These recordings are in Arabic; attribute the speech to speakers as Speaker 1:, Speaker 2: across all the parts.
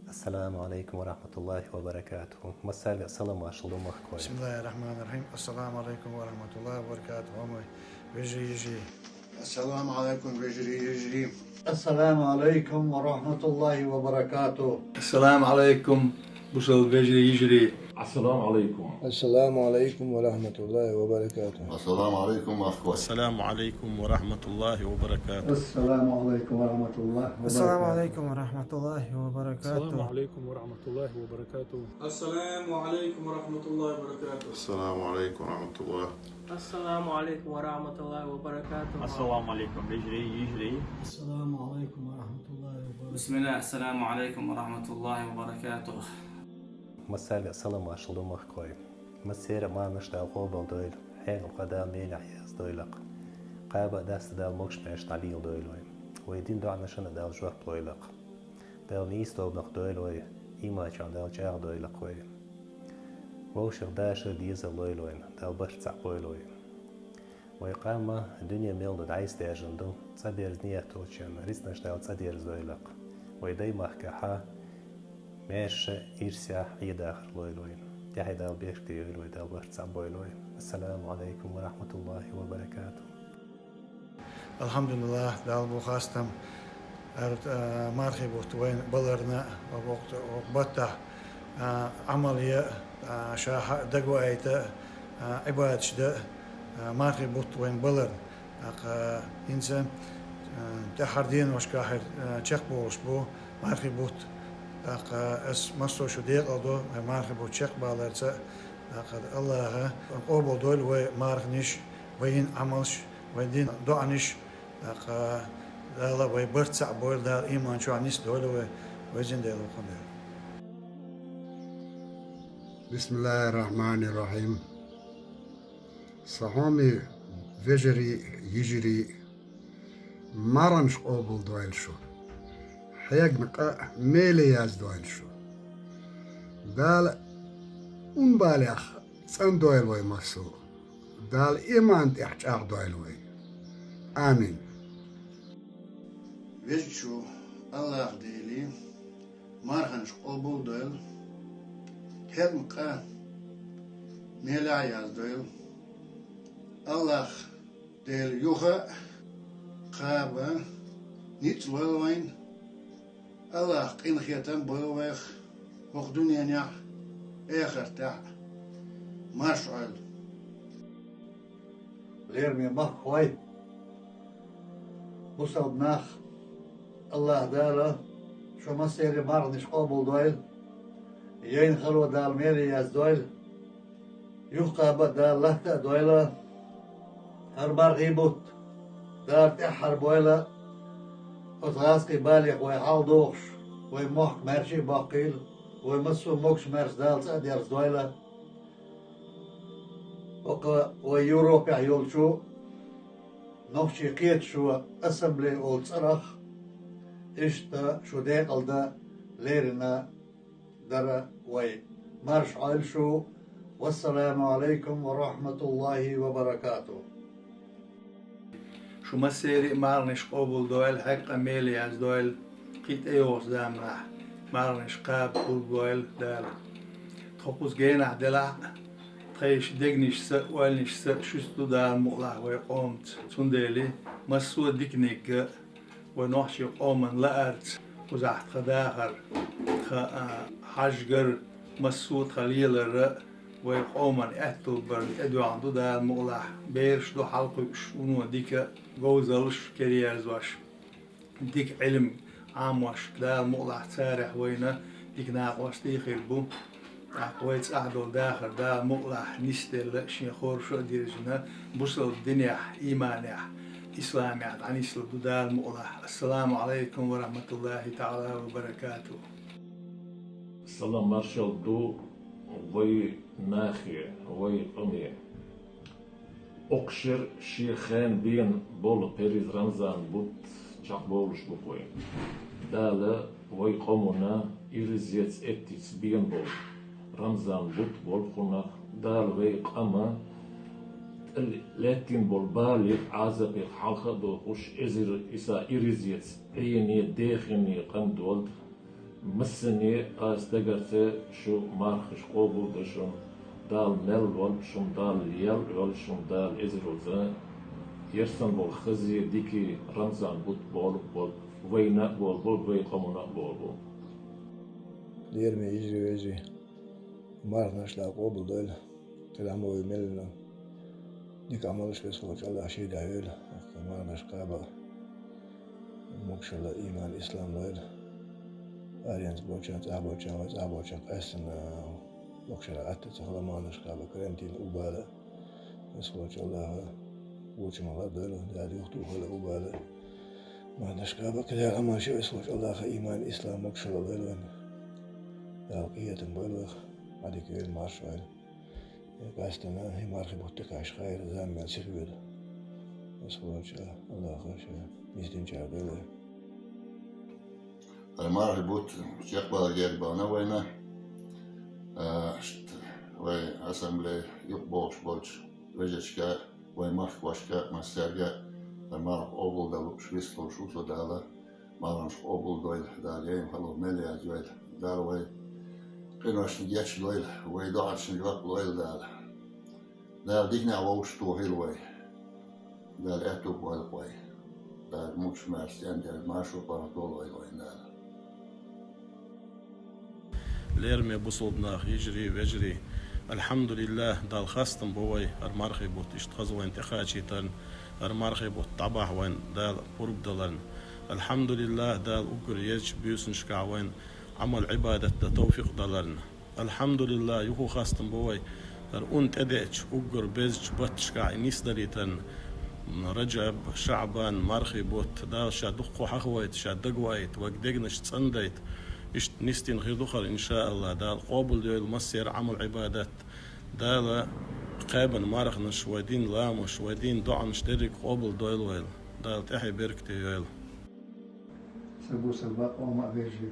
Speaker 1: السلام عليكم ورحمة الله وبركاته. مساء السلام عليكم.
Speaker 2: بسم الله الرحمن الرحيم. السلام عليكم ورحمة الله وبركاته. ويجري يجري.
Speaker 3: السلام عليكم يجري يجري.
Speaker 4: السلام عليكم ورحمة الله وبركاته.
Speaker 5: السلام عليكم بوصل بيجري يجري.
Speaker 6: السلام عليكم.
Speaker 7: السلام عليكم ورحمة الله وبركاته.
Speaker 3: السلام عليكم أخوة.
Speaker 8: السلام عليكم ورحمة الله وبركاته.
Speaker 4: السلام عليكم ورحمة الله وبركاته.
Speaker 2: السلام عليكم ورحمة الله وبركاته.
Speaker 9: السلام عليكم ورحمة الله وبركاته.
Speaker 10: السلام عليكم ورحمة الله وبركاته.
Speaker 11: السلام عليكم ورحمة الله.
Speaker 12: السلام عليكم ورحمة الله وبركاته.
Speaker 13: السلام عليكم يجري يجري.
Speaker 4: السلام عليكم ورحمة الله وبركاته.
Speaker 14: بسم الله. السلام عليكم ورحمة الله وبركاته.
Speaker 1: مساء السلام عليكم أخوي. مسيرة ما نشتاق قبل دويل حين القدام مين عياز دويلق قابة داست دال موكش ماش تعليل دويلوي ويدين دعنا شنا دال جوح دويلق دال نيستو بنق دويلوي إيما جان دال جاغ دويلق وي ووشر داشر ديزل دويلوين دال برتسع دويلوي ويقاما الدنيا ميل دعيس داجندو تصدير زنية توتشن ريسنش دال تصدير دويلق ويدي محكحا ماش إرسيا عيد آخر لويلوين يحيى دال بيشتي يلوي دال برتسع بويلوي. السلام عليكم ورحمة الله وبركاته.
Speaker 2: الحمد لله دال بوخاستم مرحبا وين بلرنا ووقت وقبته عملية شاح دقوا أيتا عبادة شدة مرحبا وين بلر إنسان تحردين وشكاحر تشقبوش بو مرحبا اس مستو شو ديق أدو مرحبا تشق بالرتا الله قبل دول ومارغنيش وين عملش وين دعنيش لا ويبرتسع بول دار إيمان شو عنيس دول ويزين ديلو قدر.
Speaker 3: بسم الله الرحمن الرحيم. صحامي فجري يجري مرنش قبل دويل شو حيق نقا ميلي ياز دويل شو دال بالغ سن دويل وي مسو دال إيمان تحجاق دويل وي. آمين.
Speaker 10: ويجشو الله ديلي مارهنش قبول دويل هدمقا ميلا ياز دويل الله ديل يوخا قابا نيت لوين الله قين خيتم بويخ وخ دنيا نيا آخر تاع ماشعل
Speaker 4: غير من مخوي وصل ناخ الله داله شو مسيري مارنش قبل دويل ين خلو دال ميري ياز دويل يوقع بدال لهتا دويلة هربار غيبوت دار تحر بويلة وتغاسقي بالغ ويحال دوخش ويموحك مارشي باقيل ويمسو موكش مارس دال تأدير دويلة ويوروبيا يولشو نوشي قيت شو أسمبلي أول صرخ إشتا شو ديقل دا ليرنا درا وي مارش عيلشو. والسلام عليكم ورحمة الله وبركاته.
Speaker 5: شو مسيري مارنش قبل دويل حق أميلي از دويل قيت ايوز دام راح مارنش قاب قول دويل دال تخبوز جينا دلع تخيش دقنش سق والنش سق شستو دال مقلع ويقومت تنديلي مسو ديكنيك ونوحشي قومن لأرت وزحت خداخر حجر مسو خليل الرق ويقومن احتو بر ادو عندو دال مقلع بيرش دو حلقو شونو ديك جوزلش كريرز واش ديك علم عام واش دال مقلع تاريخ وينا ديك ناقواش ديخير بو عقويت أعدل داخل دا مقلع نستل شين خورشو ديرجنا بوصل الدنيا إيمانيا إسلامي عن إسلام دا المقلع. السلام عليكم ورحمة الله تعالى وبركاته.
Speaker 6: السلام مارشال دو وي ناخي وي قمي أقشر شيخان بين بول بيريز رمزان بوت شاق بولش بوكوين دالا وي قومنا إرزيتس اتيس بين بول رمزان بوت بول خنا دال وي قما لكن بول بالي عازق الحلقة دو خوش إزر إسا إرزيتس عيني داخني قم دولد مسني دقرت شو مارخش قوبل دشون دال نل ول شون دال يل ول شون دال إزروزا يرسن بول خزي ديكي رمزان بول وينا بول وين قمنا بول
Speaker 7: ليرمي يجري ويجري مارناش لا قوبل دول كلام هو يملنا ديك عملش بس فوق الله شيء دايل مارناش قابا مكشلا إيمان إسلام دول أريانس بوچان تعبوچان قاسنا مكشلا أتت خلا مارناش قابا كريمتين أوبالا بس فوق الله وچم الله دول دادي يختو خلا أوبالا مارناش قابا كده عمل شيء بس فوق الله إيمان إسلام مكشلا دول دالقية بولوخ هذيك المارشوال قاستنا هي مارخي بوتكاش خير زام من سيرفيل مسؤولش الله خش ميستين شعبله
Speaker 10: المارخي بوت يقبل جيب بانا وينا وي اسمبلي يقبوش بولش وجهشكا وي مارخ واشكا مسترجع المارخ أوبل دالو شويسلو شوسو دالا مارخ أوبل دويل دالين خلو مليا جويل دال وي قناش نجيش لويل ويدعش نجوق لويل دال ديكنا عوش تو هيلوي دال اتو بويل دال موش مارسيان دال ماشو بارطول ويلوي دال
Speaker 8: ليرمي بصوبنا يجري ويجري الحمد لله دال خاستم بوي المارخي بوت اشتخزوا انتخاشي تن المارخي بوت طبح وين دال قرب دلن الحمد لله دال اقر يج بيوسن شكاوين عمل عبادة توفيق دلرنا الحمد لله يخو خاستم بوي أنت أديش أقر بيزج باتش كاع نيس دليتن رجب شعبان مرخي بوت دا شادقو حخويت شادقويت وقدقنش تصنديت إشت نستين غير دخل إن شاء الله دا القابل ديال مسير عمل عبادات دا قابن مارخنش ودين لامش ودين دعنش دريك قابل ديال ويل دا تحي بيركتي ويل
Speaker 2: سبو سباق وما بيجي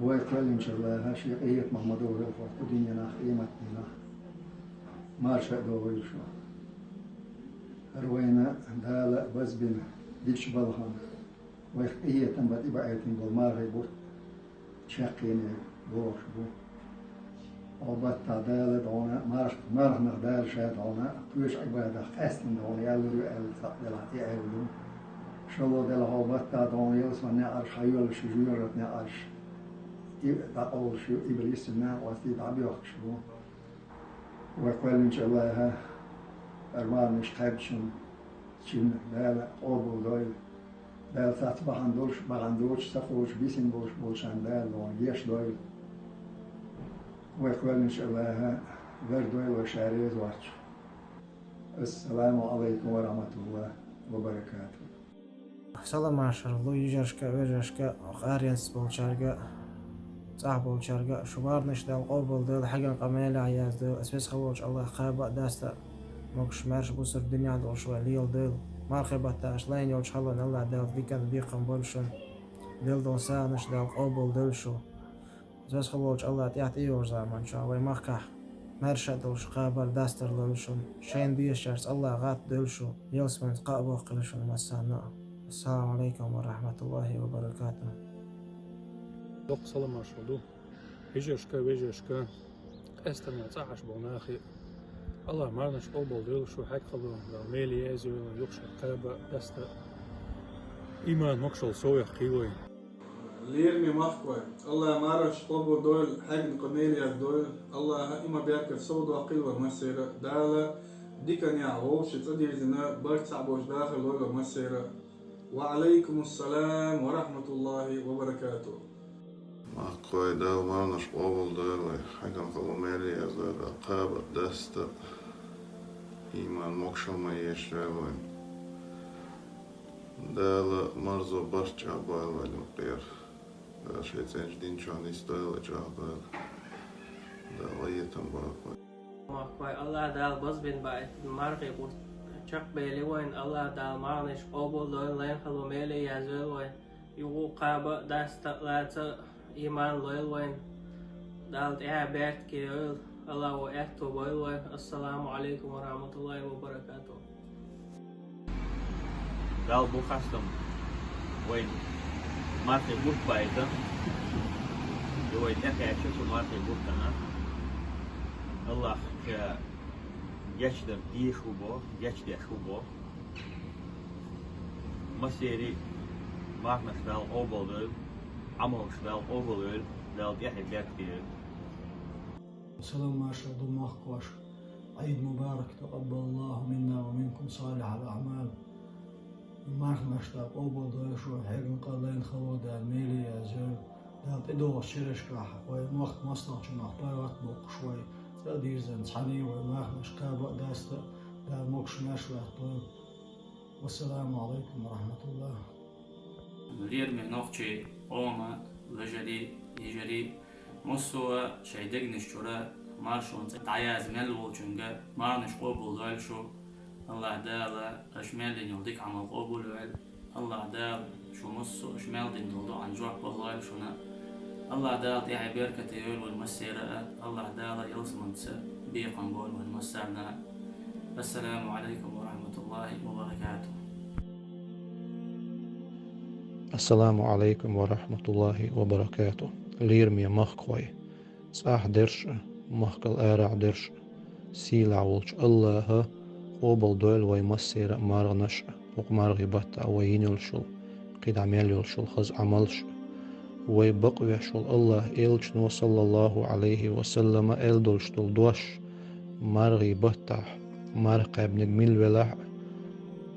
Speaker 2: هو يقول إن شاء الله هاشي قية محمد ورفع الدنيا ناخ قيمتنا ناخ مارشا دوغيل شو روينا دالا بزبنا ديش بالهم ويقية تنبت إبعيتين بالمارغي بوت شاقيني بوش بو وبتا دالا دونا مارخ نغدال شاد دونا كوش عبادة خاستن دونا يالرو دلاتي أهلو شلو دالا هو بتا دونا يلسوا نعرش حيول شجورة نعرش أول شيء إبليس النا واسي دعبي وخشبو وقال إن شاء الله أرمان مش خابشن شين دال أوبو دويل دال سات بغندوش سخوش بيسين بولشان دال لون يش دويل وقال إن شاء الله غير دويل وشاريز واتش السلام عليكم ورحمة الله وبركاته
Speaker 15: السلام عليكم يجرشكا ويجرشكا أريانس بولشاركا صاحب الشرقة شبار نشتغل قبل دل حاجة قميلة عياز دل أساس خوش الله خابق داستا مكش مارش بوسر الدنيا دل شوي ليل دل مارخبة تاش لين يوش حلو نلا دل ديكن ديقن بولشن دل دل سا نشتغل قبل دل شو أساس خوش الله تيحت إيوش زمان شو ويمخكح مارشة دل شقابل داستر دلشن شين بيش شرس الله غات دل شو يلسمن قابو قلشن مسانا السلام عليكم ورحمة الله وبركاته
Speaker 9: دوق سلام عشودو هجرشكا ويجرشكا استمع تعش بوناخي الله مارنش قبل ديل شو حق خلو لو ميلي يازو يخشى قابا دستا إيمان مكشل سويا قيوي
Speaker 5: ليرمي مخكوي الله مارش قبل دول حق قميلي دول الله إما بيركب سودو قيوة مسيرة دالا ديكن يعوش تصدي زنا برتع بوش داخل ولا مسيرة وعليكم السلام ورحمة الله وبركاته
Speaker 11: مخكوي دال مارنش قبل دول حقا خلو ميلي يزدول قابا دستا إيمان مكشل ما يشتغل دال مرزو برشا بايل والمقير دال شيطانش دين شان يستويل جابال دال يتم بايل
Speaker 12: مخكوي الله دال بزبن باي مرغي بوت چق بيلي وين الله دال مارنش قبل دول لين خلو ميلي يزدول وين يغو قابا دستا لاتا إيمان لويل وين دال تعبت كيل الله وأهتو بويل وين السلام عليكم ورحمة الله وبركاته
Speaker 13: دال بوخاستم وين ما في بوت بايدا يوي الأخي شو ماركي بوتنا الله ك يشتر دي شوبو يشتر شوبو مسيري مارنا شبال أوبل عمل شبال أوبل دال يحيى بيرتير.
Speaker 16: السلام عشر دماغ كواش عيد مبارك تقبل الله منا ومنكم صالح الأعمال. مارنا شبال أوبل دال شو حيرن قلين خلودا الميلي يا زول دال تدور شرش كاح وقت مصنع شنو أخبارات بوق شوي تقدير زين صحني ومارنا شكابة داست دال موكش ناشوة طول. والسلام عليكم ورحمة الله.
Speaker 14: لير من نوختي أوما لجري يجري مستوى شيدق نشترى مارشون تعياز ملو جنجا مارنش قبول دال شو الله دال أشمال دين يوديك عمل قبول وعل الله دال شو مستوى أشمال دين دولو عن جوع بالله شونا الله دال يعي بركة يول والمسيرة الله دال يلسمنت بيقن بول والمسارنا. السلام عليكم ورحمة الله وبركاته.
Speaker 17: السلام عليكم ورحمة الله وبركاته. ليرمي مخقوي صاح درش مخقل آرع درش سيلع ولش الله قوبل دول ويمسير مارغنش وقمارغي بطا وينيلشل قيد عميليلشل خز عملش ويبقويشل الله إلشنو صلى الله عليه وسلم إلدلشتل دوش مارغي بطا مارق ابن ميل ولع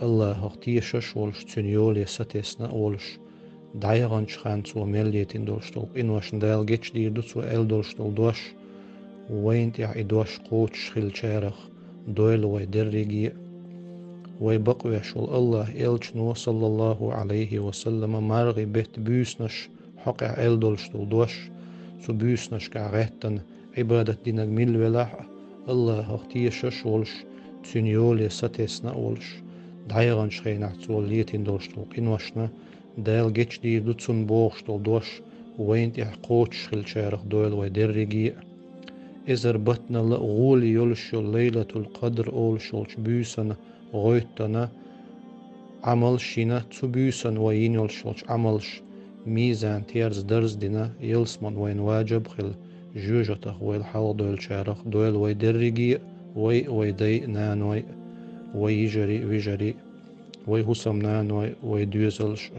Speaker 17: الله اختيشش ولش تنيولي ستيسنا ولش دايغانش خانس ومليتين دولشتل إنوش دايل جيتش ديردوس وإل دولشتل دوش وين تيع إدوش قوتش خيل شارخ دويل ويدرجي ويبقويشل الله إلشنو صلى الله عليه وسلم مارغي بيت بيسنش حقع إل دولشتل دوش سو بيسنش كعغيتن عبادة دينك ميل ولح الله اختيشش ولش تنيولي ستيسنا ولش دايغانش خينات وليتين دولشتل إنوشنا دايل جيتش دي دوتسون بوغشتل دوش وين تيح قوتش خيل شارخ دويل ويدرجي إزر بطنا لغولي يلشو ليلة القدر أولشولش بيسن غويتنا عملشينا تو بيسن وين يلشولش عملش ميزان تيرز درز دينا يلسمن وين واجب خيل جوجتخ ويل حال دويل شارخ دويل ويدرجي ويدي نانوي ويجري ويجري ويهسم نانوي ويدوزلش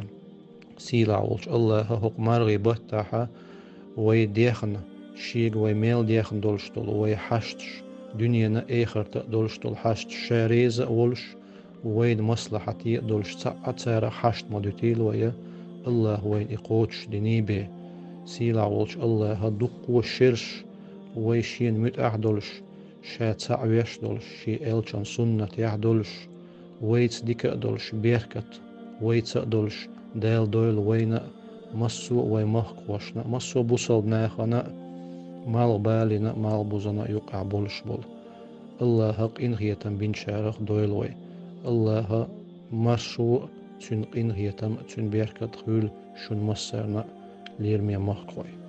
Speaker 17: سيلع ولش الله حق مارغي بطاحة ويديخن شيق ويميل ديخن دولشتل ويحشتش دنيانا اخرت دولشتل حشت شاريزة ولش ويد مصلحتي دولش ساعة سارة حشت مدوتيل ويا الله وين إقوتش دنيبي سيلع ولش الله دق وشرش ويشين متأح دولش شات سعويش دولش شي إلشان سنة يعدولش ويتس ديكا دولش بيركت ويتس دولش دايل دويل وينا مسو ويمخ وشنا مسو بوصل ناخنا مال بالنا مال بوزنا يقع بولش بول الله حق إنغيتم بين شارخ دويل وي الله مرشو تن إنغيتم تن بيركت خول شن مسرنا ليرمي مخ وي.